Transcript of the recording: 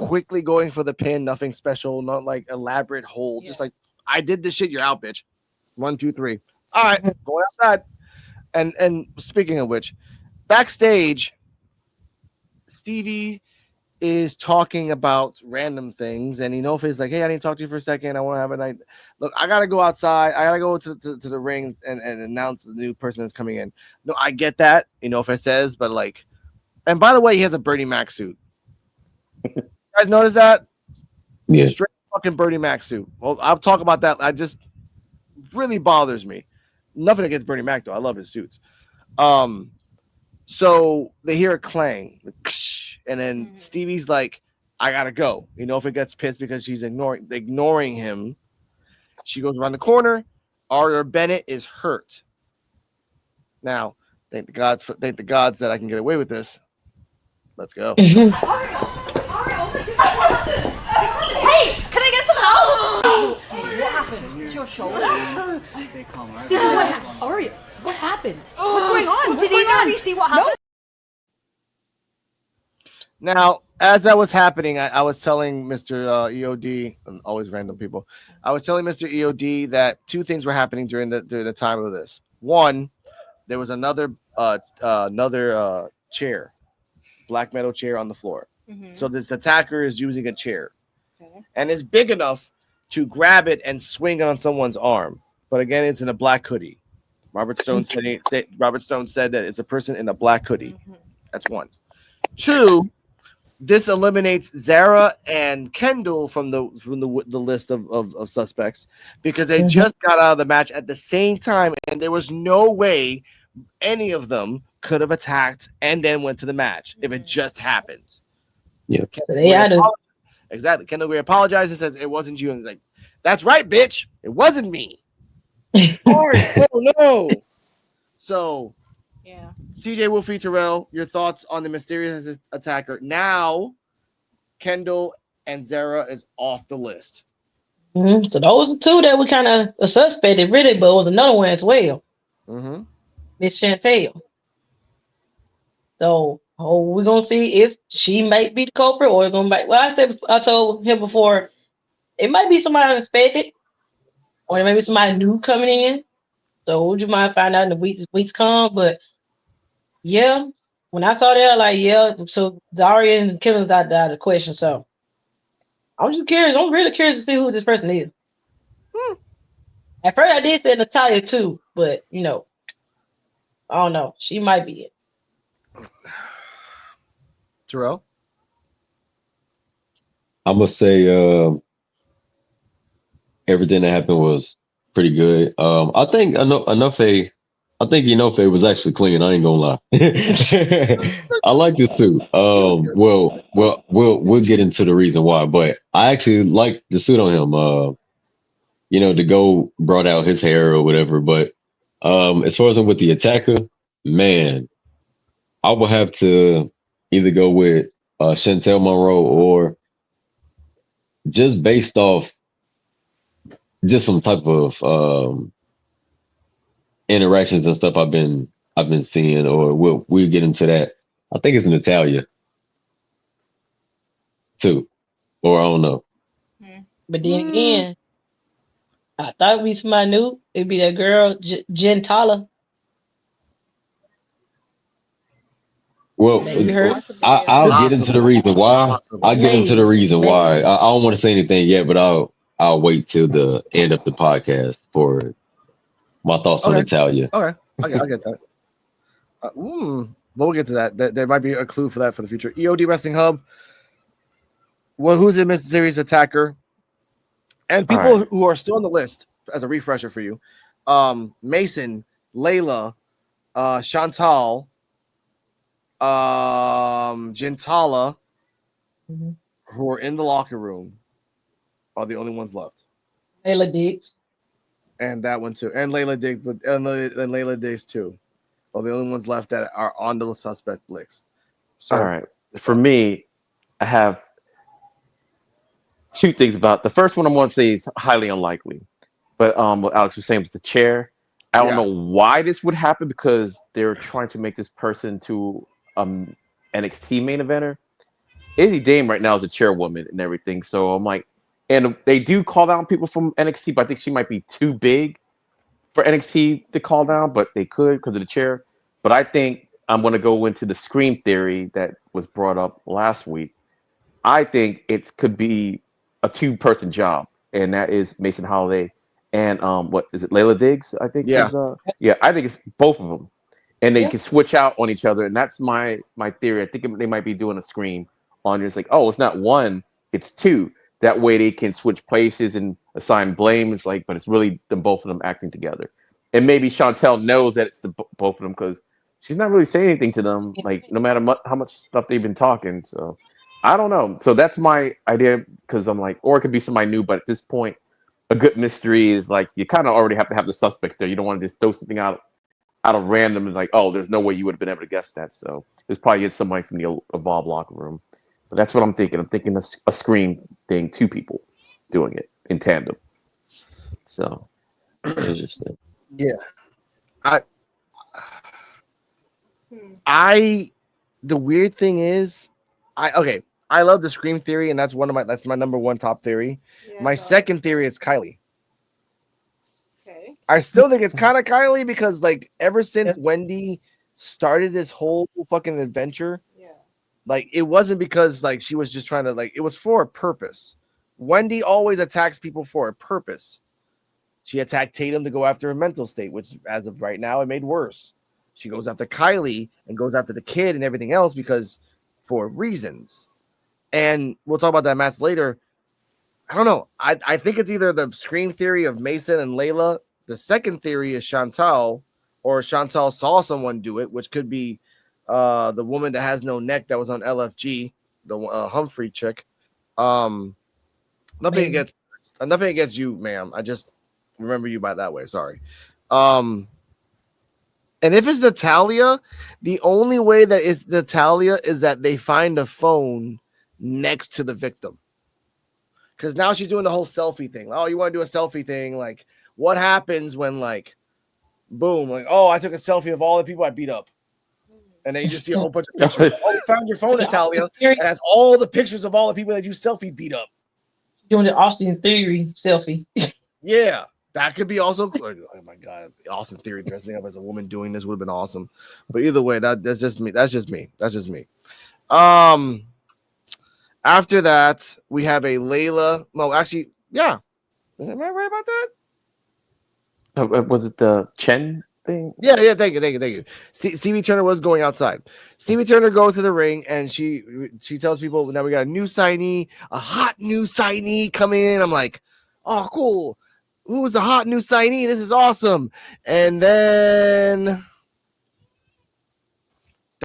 quickly going for the pin, nothing special, not like elaborate hold, just like I did this shit, you're out, bitch. 1, 2, 3. All right, going outside. And speaking of which, backstage, Stevie is talking about random things, and Inofi's like, "Hey, I need to talk to you for a second. I want to have a night. Look, I gotta go outside. I gotta go to the ring and announce the new person that's coming in." No, I get that, Inofi says, but like, and by the way, he has a Bernie Mac suit. You guys notice that? Yeah. Straight fucking Bernie Mac suit. Well, I'll talk about that. I just really bothers me. Nothing against Bernie Mac though. I love his suits. So they hear a clang, and then Stevie's like, "I gotta go." If it gets pissed because she's ignoring him. She goes around the corner. Arthur Bennett is hurt. Now, thank the gods that I can get away with this. Let's go. Hey, can I get some help? What happened? It's your shoulder. Stay calm. Steve, what happened? How are you? What happened? What's going on? Did either of you see what happened? Now, as that was happening, I was telling Mr. EOD, and always random people, I was telling Mr. EOD that two things were happening during the time of this. One, there was another chair, black metal chair on the floor. So this attacker is using a chair, and it's big enough to grab it and swing it on someone's arm. But again, it's in a black hoodie. Robert Stone said that it's a person in a black hoodie. That's one. Two, this eliminates Zara and Kendall from the list of suspects because they just got out of the match at the same time, and there was no way any of them could have attacked and then went to the match if it just happened. Yeah. So they had to. Exactly. Kendall Gray apologizes and says it wasn't you, and he's like, "That's right, bitch. It wasn't me." All right. Oh no. So. Yeah. CeeJayWolfy Terrell, your thoughts on the mysterious attacker? Now, Kendall and Zara is off the list. So those are two that we kind of suspected, really, but it was another one as well. Miss Chantel. So we're gonna see if she might be the culprit or it's gonna be. Well, I told him before, it might be somebody unexpected, or it might be somebody new coming in. So would you mind find out in the weeks come? But yeah, when I saw that, like, yeah, so Zaria and Killen's out of the question. So I'm just curious. I'm really curious to see who this person is. At first, I did say Natalia too, but I don't know. She might be it. Terrell? I'm gonna say everything that happened was pretty good. I think Inofe was actually clean. I ain't gonna lie. I like this too. We'll get into the reason why, but I actually like the suit on him. The go brought out his hair or whatever. But as far as with the attacker, man, I will have to either go with Chantel Monroe or just based off just some type of interactions and stuff I've been seeing, or we'll get into that. I think it's Natalia too, or I don't know. But then again, I thought it'd be somebody new. It'd be that girl Gentala. Well, I'll get into the reason why. I'll get into the reason why. I don't want to say anything yet, but I'll wait till the end of the podcast for my thoughts on Natalia. Okay, I get that. But we'll get to that. There might be a clue for that for the future. EOD Wrestling Hub. Well, who's the mysterious attacker? And people who are still on the list, as a refresher for you, Mason, Layla, Chantal, Gentala, who are in the locker room, are the only ones left. Layla Diggs. And that one too. And Layla Diggs, and Layla Diggs too. Are the only ones left that are on the suspect list. So, all right. For me, I have two things about the first one. I want to say is highly unlikely, but what Alex was saying was the chair. I don't know why this would happen because they're trying to make this person to NXT main eventer. Izzy Dame right now is a chairwoman and everything. So I'm like, and they do call down people from NXT, but I think she might be too big for NXT to call down, but they could because of the chair. But I think I'm going to go into the Scream theory that was brought up last week. I think it could be a 2-person job, and that is Mason Holiday and what is it, Layla Diggs? I think Yeah. is I think it's both of them, and they Yeah. can switch out on each other, and that's my theory. I think they might be doing a Scream on it's like, oh, it's not one, it's 2. That way they can switch places and assign blame. It's like, but it's really them both of them acting together, and maybe Chantel knows that it's both of them because she's not really saying anything to them, like no matter how much stuff they've been talking. So I don't know. So that's my idea because I'm like, or it could be somebody new, but at this point, a good mystery is like you kind of already have to have the suspects there. You don't want to just throw something out of random and like, oh, there's no way you would have been able to guess that. So there's probably somebody from the Evolve locker room. But that's what I'm thinking. I'm thinking a Scream thing, 2 people doing it in tandem. So Interesting. Yeah. The weird thing is, I love the Scream theory, and that's my number 1 top theory. Yeah, My second theory is Kylie. Okay. I still think it's kind of Kylie because like ever since Wendy started this whole fucking adventure, like it wasn't because like she was just trying to like, it was for a purpose. Wendy always attacks people for a purpose. She attacked Tatum to go after her mental state, which as of right now it made worse. She goes after Kylie and goes after the kid and everything else because for reasons. And we'll talk about that match later. I don't know. I think it's either the Scream theory of Mason and Layla. The second theory is Chantal, or Chantal saw someone do it, which could be the woman that has no neck that was on LFG, the Humphrey chick. Nothing against you, ma'am. I just remember you by that way. Sorry. And if it's Natalia, the only way that it's Natalia is that they find a phone next to the victim. Because now she's doing the whole selfie thing. Oh, you want to do a selfie thing? Like, what happens when, like, boom, like, oh, I took a selfie of all the people I beat up. And then you just see a whole bunch of pictures. Oh, we found your phone, Natalia. And that's all the pictures of all the people that you selfie beat up. Doing the Austin Theory selfie. Yeah, that could be also. Oh my God, Austin Theory dressing up as a woman doing this would have been awesome. But either way, that's just me. That's just me. After that, we have a Layla. No, actually, yeah. Am I right about that? was it the Chen thing? Yeah. Thank you. Stevie Turner was going outside. Stevie Turner goes to the ring and she tells people, now we got a new signee, a hot new signee coming in. I'm like, oh, cool. Who's the hot new signee? This is awesome. And then